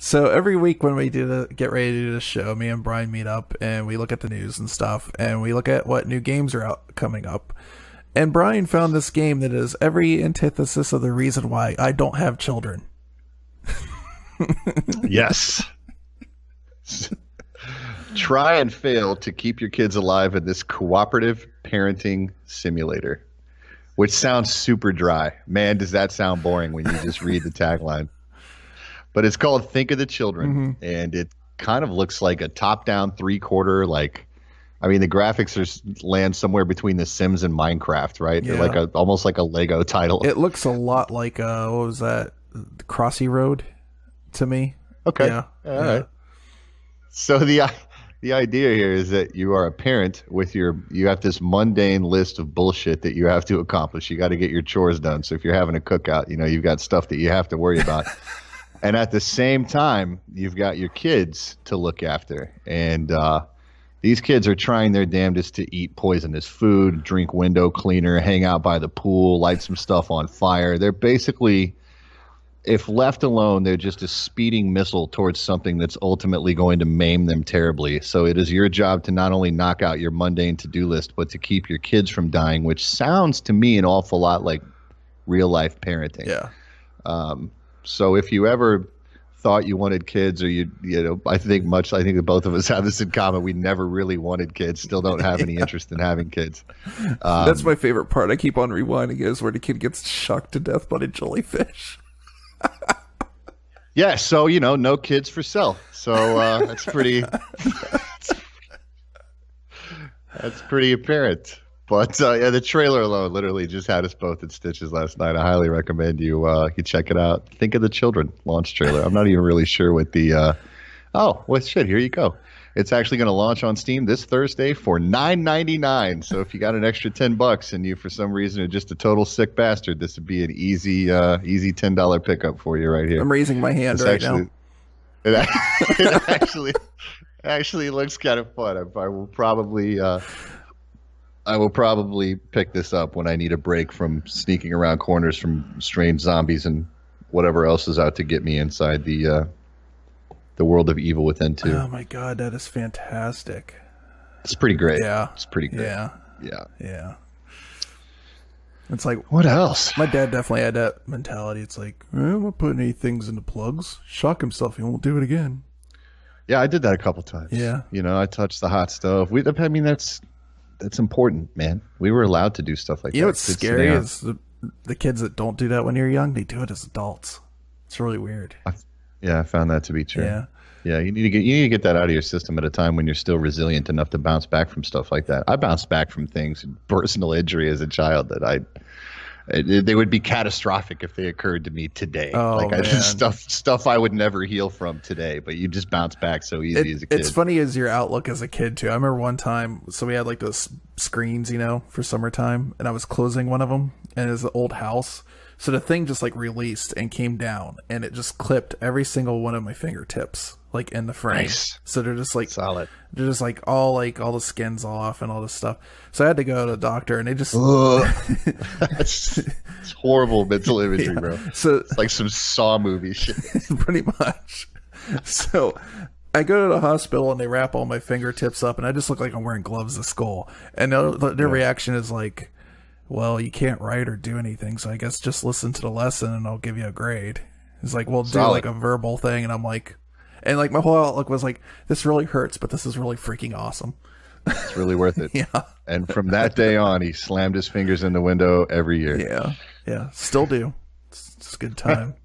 So every week when we get ready to do the show, me and Brian meet up and we look at the news and stuff, and we look at what new games are out coming up. And Brian found this game that is every antithesis of the reason why I don't have children. Yes. Try and fail to keep your kids alive in this cooperative parenting simulator, which sounds super dry. Man, does that sound boring when you just read the tagline. But it's called Think of the Children, and it kind of looks like a top-down three-quarter, the graphics land somewhere between The Sims and Minecraft, right? Yeah. They're almost like a Lego title. It looks a lot like, what was that? Crossy Road to me. Okay. Yeah. All right. So the idea here is that you are a parent you have this mundane list of bullshit that you have to accomplish. You got to get your chores done. So if you're having a cookout, you've got stuff that you have to worry about. And at the same time, you've got your kids to look after. And these kids are trying their damnedest to eat poisonous food, drink window cleaner, hang out by the pool, light some stuff on fire. They're basically, if left alone, they're just a speeding missile towards something that's ultimately going to maim them terribly. So it is your job to not only knock out your mundane to-do list, but to keep your kids from dying, which sounds to me an awful lot like real-life parenting. Yeah. So if you ever thought you wanted kids, or I think that both of us have this in common. We never really wanted kids. Still don't have any interest in having kids. That's my favorite part. I keep on rewinding is where the kid gets shocked to death by a jellyfish. Yeah. So, no kids for sale. So that's pretty, that's pretty apparent. But the trailer alone literally just had us both in stitches last night. I highly recommend you check it out. Think of the Children launch trailer. I'm not even really sure what the here you go. It's actually going to launch on Steam this Thursday for $9.99. So if you got an extra $10 and you for some reason are just a total sick bastard, this would be an easy $10 pickup for you right here. I'm raising my hand now. It actually looks kind of fun. I will probably pick this up when I need a break from sneaking around corners from strange zombies and whatever else is out to get me inside the world of evil within too. Oh my god, that is fantastic. It's pretty great. Yeah. It's pretty great. Yeah. It's like, what else? My dad definitely had that mentality. It's like, I'm not putting any things into plugs. Shock himself. He won't do it again. Yeah, I did that a couple times. Yeah. I touched the hot stove. That's important, man. We were allowed to do stuff like that. What's scary is the kids that don't do that when you're young, they do it as adults. It's really weird. I found that to be true. Yeah. Yeah, you need to get that out of your system at a time when you're still resilient enough to bounce back from stuff like that. I bounced back from things, personal injury as a child that they would be catastrophic if they occurred to me today. Oh, man. Stuff I would never heal from today, but you just bounce back so easy as a kid. It's funny as your outlook as a kid too. I remember one time, so we had like those screens, for summertime, and I was closing one of them, and it was an old house. So the thing just like released and came down, and it just clipped every single one of my fingertips, like in the frame. Nice. So they're just like solid. They're just like all the skin's off and all this stuff. So I had to go to the doctor, and they just it's horrible mental imagery, bro. So it's like some Saw movie shit. Pretty much. So I go to the hospital, and they wrap all my fingertips up, and I just look like I'm wearing gloves of skull. And their reaction is like, well, you can't write or do anything, so I guess just listen to the lesson and I'll give you a grade. It's like, well, do like a verbal thing. And I'm like, and like my whole outlook was like, this really hurts, but this is really freaking awesome. It's really worth it. Yeah. And from that day on, he slammed his fingers in the window every year. Yeah. Yeah. Still do. It's a good time.